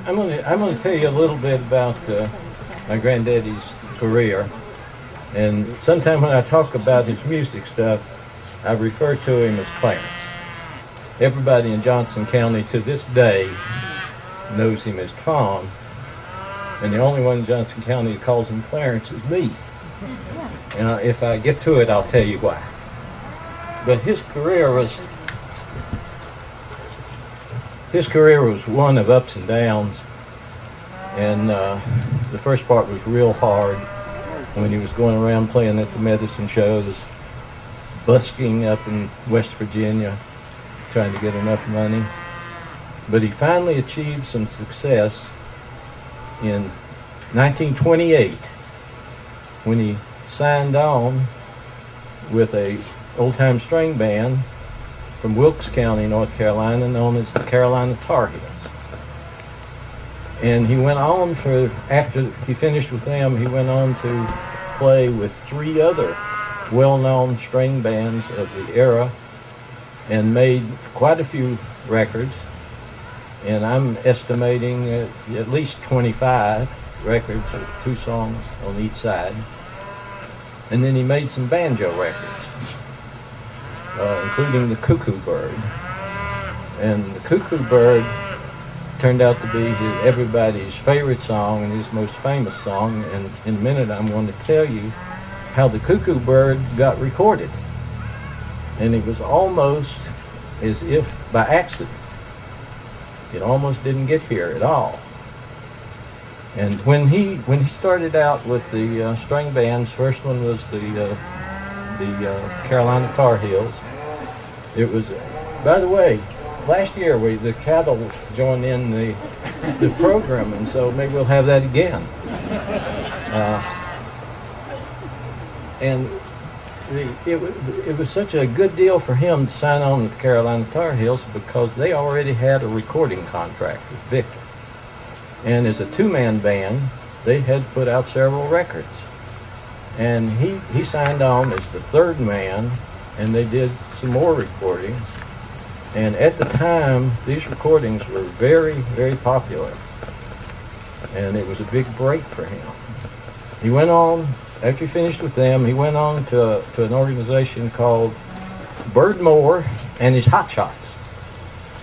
I'm gonna tell you a little bit about my granddaddy's career. And sometime when I talk about his music stuff, I refer to him as Clarence. Everybody in Johnson County to this day knows him as Tom, and the only one in Johnson County that calls him Clarence is me. And if I get to it, I'll tell you why. But his career was one of ups and downs, and the first part was real hard when he was going around playing at the medicine shows, busking up in West Virginia, trying to get enough money. But he finally achieved some success in 1928 when he signed on with a old-time string band from Wilkes County, North Carolina, known as the Carolina Tar Heels. And he went on after he finished with them, he went on to play with three other well-known string bands of the era and made quite a few records. And I'm estimating at least 25 records with 2 songs on each side. And then he made some banjo records, including the Coo Coo Bird. And the Coo Coo Bird turned out to be everybody's favorite song and his most famous song. And in a minute I'm going to tell you how the Coo Coo Bird got recorded. And it was almost as if by accident. It almost didn't get here at all. And when he started out with the string bands, first one was the Carolina Tar Heels. It was, by the way, last year the cattle joined in the program, and so maybe we'll have that again. And it was such a good deal for him to sign on with the Carolina Tar Heels because they already had a recording contract with Victor. And as a 2-man band, they had put out several records. And he signed on as the 3rd man, and they did some more recordings. And at the time, these recordings were very, very popular. And it was a big break for him. He went on, after he finished with them, he went on to an organization called Bird Moore and his Hot Shots.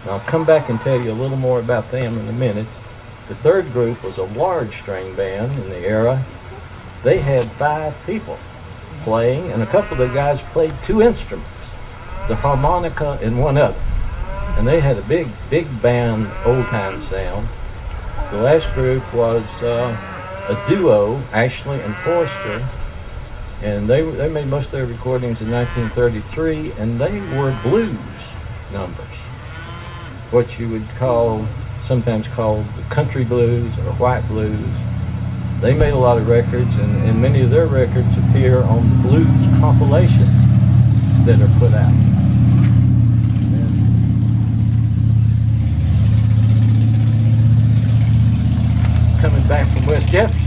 And I'll come back and tell you a little more about them in a minute. The 3rd group was a large string band in the era. They had 5 people playing, and a couple of the guys played 2 instruments, the harmonica and one other. And they had a big band, old-time sound. The last group was a duo, Ashley and Forrester, and they made most of their recordings in 1933, and they were blues numbers, what you would sometimes call the country blues or white blues. They made a lot of records, and many of their records appear on the blues compilations that are put out. Coming back from West Jefferson.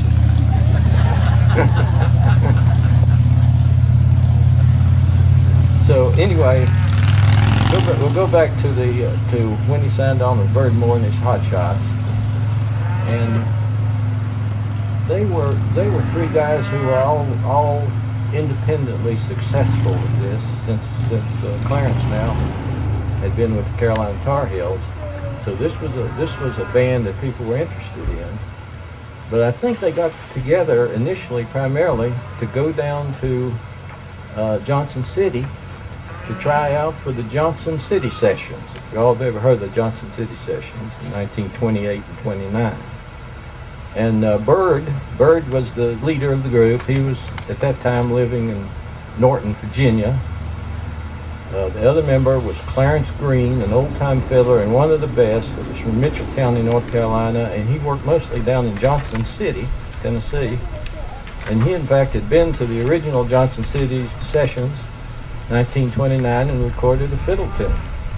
So anyway, we'll go back to when he signed on with Bird Moore and his Hot Shots, and they were 3 guys who were all independently successful with this since Clarence now had been with the Carolina Tar Heels. So this was a band that people were interested in. But I think they got together initially primarily to go down to Johnson City to try out for the Johnson City Sessions. If you all have ever heard of the Johnson City Sessions in 1928 and 29. And Bird was the leader of the group. He was at that time living in Norton, Virginia. The other member was Clarence Green, an old-time fiddler and one of the best. It was from Mitchell County, North Carolina, and he worked mostly down in Johnson City, Tennessee. And he, in fact, had been to the original Johnson City Sessions, 1929, and recorded a fiddle tune.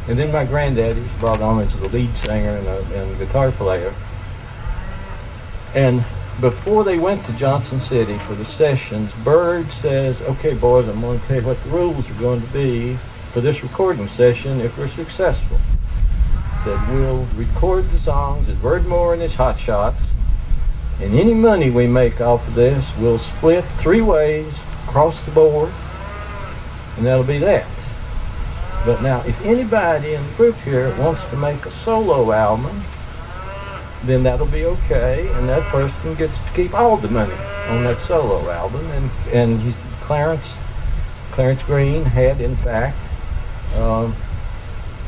And then my granddaddy was brought on as the lead singer and a guitar player. And before they went to Johnson City for the sessions, Bird says, "Okay, boys, I'm going to tell you what the rules are going to be for this recording session if we're successful." said, we'll record the songs at Birdmore and his Hot Shots, and any money we make off of this, we'll split 3 ways across the board, and that'll be that. But now, if anybody in the group here wants to make a solo album, then that'll be okay, and that person gets to keep all the money on that solo album. And he's Clarence Green had, in fact,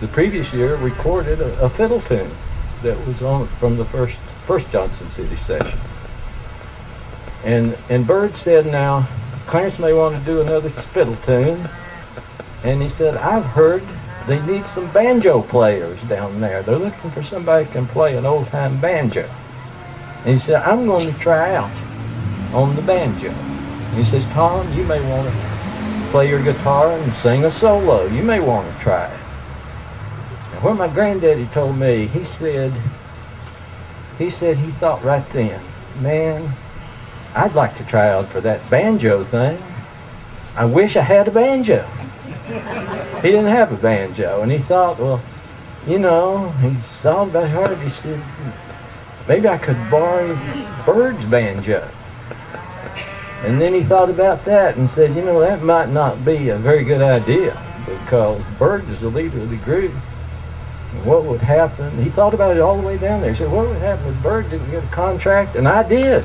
the previous year recorded a fiddle tune that was on from the first Johnson City sessions. And Bird said, now, Clarence may want to do another fiddle tune. And he said, I've heard they need some banjo players down there. They're looking for somebody who can play an old-time banjo. And he said, I'm going to try out on the banjo. And he says, Tom, you may want to play your guitar and sing a solo. You may want to try it. Now, where my granddaddy told me, he said he thought right then, man, I'd like to try out for that banjo thing. I wish I had a banjo. He didn't have a banjo, and he thought, well, you know, he thought about it hard. He said, maybe I could borrow Bird's banjo. And then he thought about that and said, you know, that might not be a very good idea, because Bird is the leader of the group. And what would happen? He thought about it all the way down there. He said, what would happen if Bird didn't get a contract? And I did.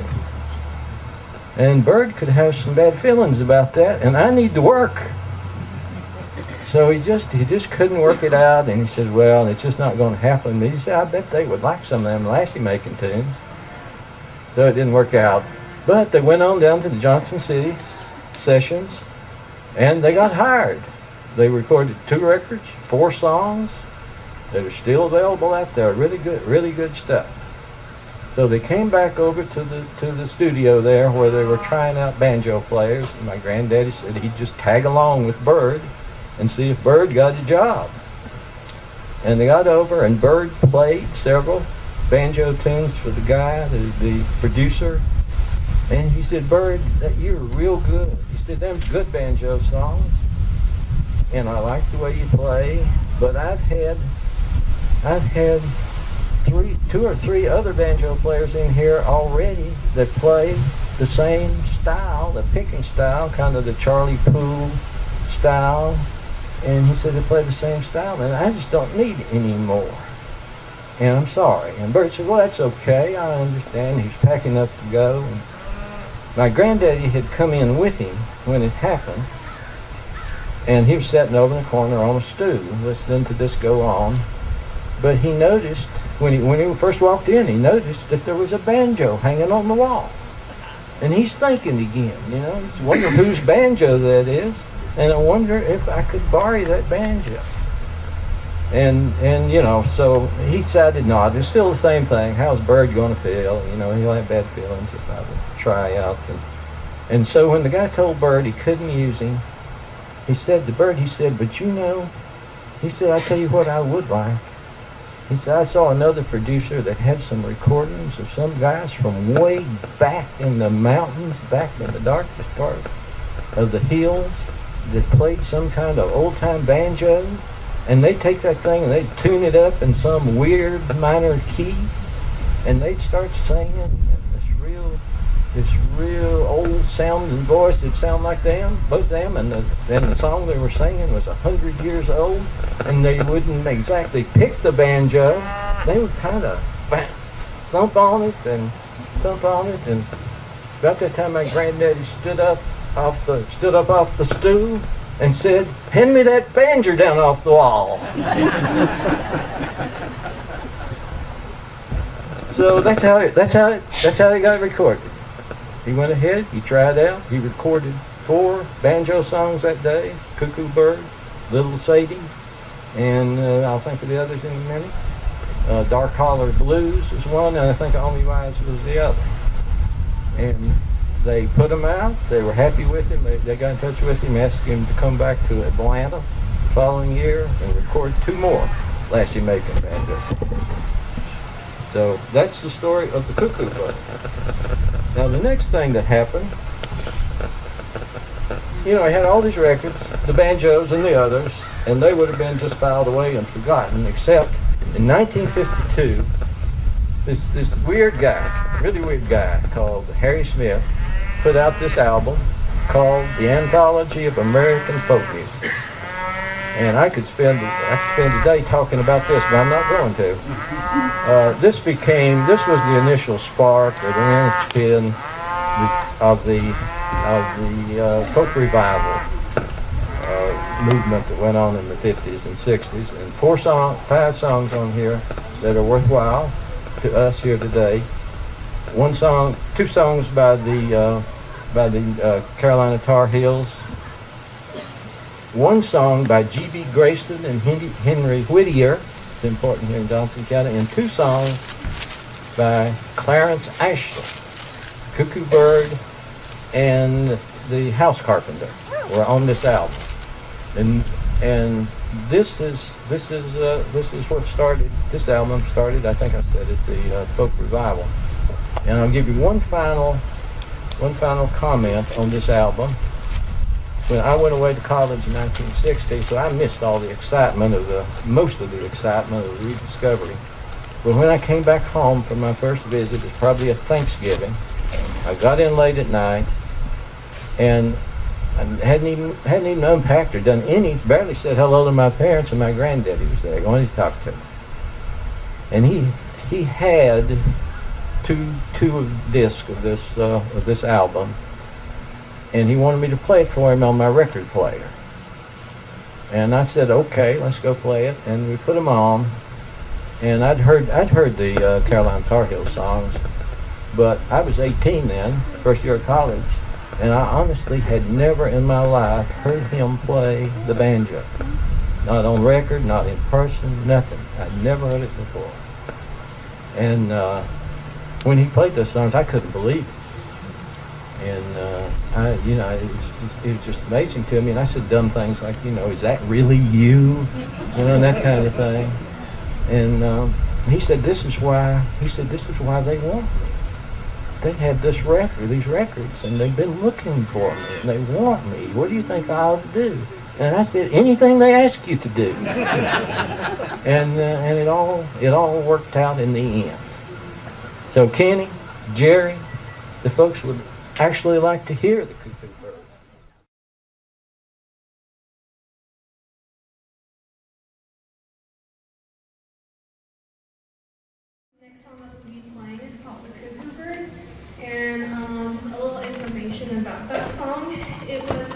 And Bird could have some bad feelings about that, and I need to work. So he just couldn't work it out, and he said, well, it's just not going to happen. But he said, I bet they would like some of them Lassie making tunes. So it didn't work out. But they went on down to the Johnson City sessions, and they got hired. They recorded 2 records, 4 songs that are still available out there. Really good stuff. So they came back over to the studio there where they were trying out banjo players, and my granddaddy said he'd just tag along with Bird and see if Bird got a job. And they got over, and Bird played several banjo tunes for the guy, the producer. And he said, Bird, you're real good. He said, them good banjo songs, and I like the way you play, but I've had 2 or 3 other banjo players in here already that play the same style, the picking style, kind of the Charlie Poole style. And he said they play the same style, and I just don't need any more. And I'm sorry. And Bird said, well, that's okay. I understand. He's packing up to go. And my granddaddy had come in with him when it happened, and he was sitting over in the corner on a stool listening to this go on. But he noticed, when he first walked in, he noticed that there was a banjo hanging on the wall. And he's thinking again, you know, he's wondering whose banjo that is. And I wonder if I could borrow that banjo. And you know, so he decided not. It's still the same thing. How's Bird going to feel? You know, he'll have bad feelings if I would try out. And so when the guy told Bird he couldn't use him, he said to Bird, he said, but you know, he said, I tell you what I would like. He said, I saw another producer that had some recordings of some guys from way back in the mountains, back in the darkest part of the hills, that played some kind of old-time banjo, and they'd take that thing and they'd tune it up in some weird minor key, and they'd start singing in this real old sounding voice that'd sound like them, both them, and the song they were singing was 100 years old, and they wouldn't exactly pick the banjo. They would kind of thump on it, and about that time my granddaddy stood up off the stool and said, hand me that banjo down off the wall. So that's how it got recorded. He went ahead, he tried out, he recorded 4 banjo songs that day: Coo Coo Bird, Little Sadie, and I'll think of the others in a minute. Dark Holler Blues was one, and I think Only Wise was the other. And they put him out. They were happy with him. They got in touch with him, asked him to come back to Atlanta the following year and record 2 more Lassie making banjos. So that's the story of the Coo Coo Bird. Now the next thing that happened, you know, I had all these records, the banjos and the others, and they would have been just filed away and forgotten, except In 1952, this weird guy, really weird guy called Harry Smith, put out this album called The Anthology of American Folk Music. And I could spend a day talking about this, but I'm not going to. This was the initial spark or the linchpin of the folk revival movement that went on in the 50s and 60s. And 5 songs on here that are worthwhile to us here today. 2 songs by the Carolina Tar Heels. 1 song by G.B. Grayson and Henry Whittier, it's important here in Johnson County, and 2 songs by Clarence Ashley, Coo Coo Bird, and the House Carpenter were on this album, and this is what started. This album started, I think I said it, the folk revival. And I'll give you one final comment on this album. When I went away to college in 1960, so I missed all the excitement most of the excitement of the rediscovery. But when I came back home for my first visit, it's probably a Thanksgiving, I got in late at night, and I hadn't even unpacked or done barely said hello to my parents, and my granddaddy was there. I wanted to talk to him. And he had two discs of this album, and he wanted me to play it for him on my record player. And I said, okay, let's go play it. And we put them on, and I'd heard the Carolina Tar Heels songs, but I was 18 then, first year of college, and I honestly had never in my life heard him play the banjo. Not on record, not in person, nothing. I'd never heard it before. And when he played those songs, I couldn't believe it. And it was just amazing to me. And I said dumb things like, is that really you? And that kind of thing. And he said, this is why they want me. They had these records, and they've been looking for me, and they want me. What do you think I ought to do? And I said, anything they ask you to do. and it all worked out in the end. So Kenny, Jerry, the folks would actually like to hear the Coo Coo Bird. Next song that we'll be playing is called the Coo Coo Bird, and a little information about that song. It was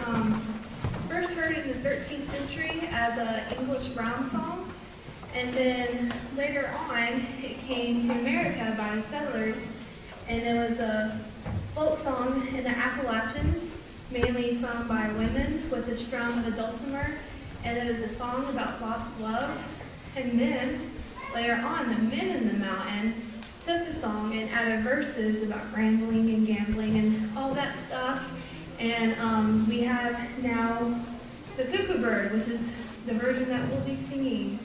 first heard in the 13th century as an English brown song, and then later on it came to America by the settlers, and it was a folk song in the Appalachians, mainly sung by women with the strum of a dulcimer, and it was a song about lost love. And then later on, the men in the mountain took the song and added verses about gambling and all that stuff. And we have now the Coo Coo Bird, which is the version that we'll be singing.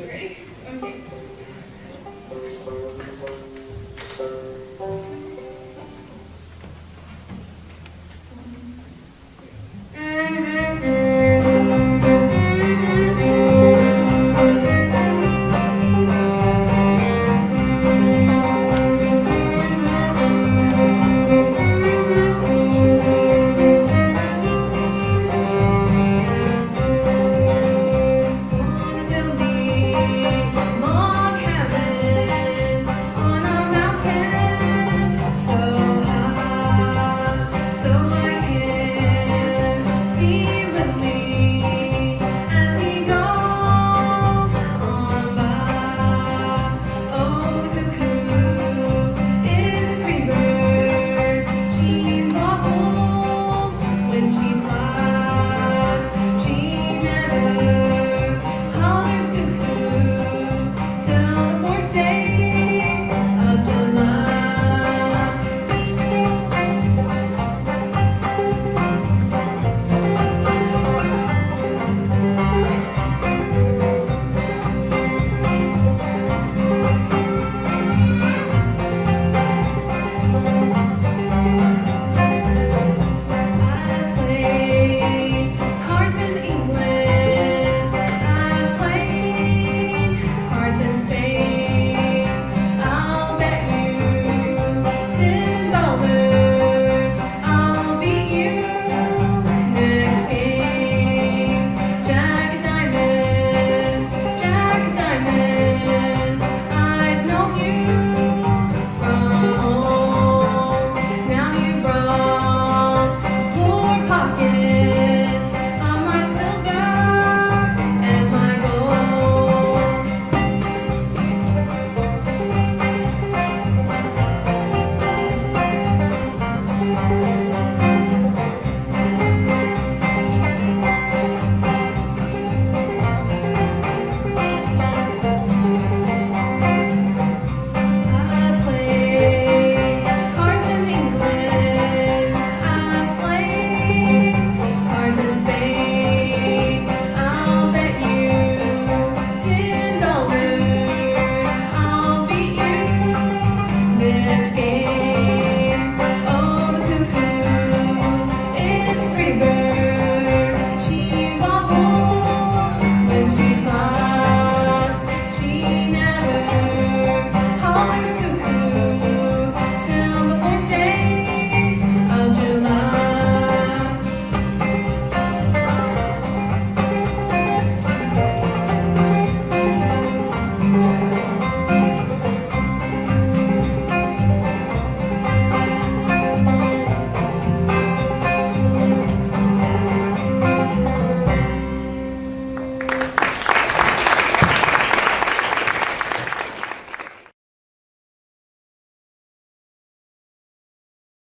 Ready? Okay. See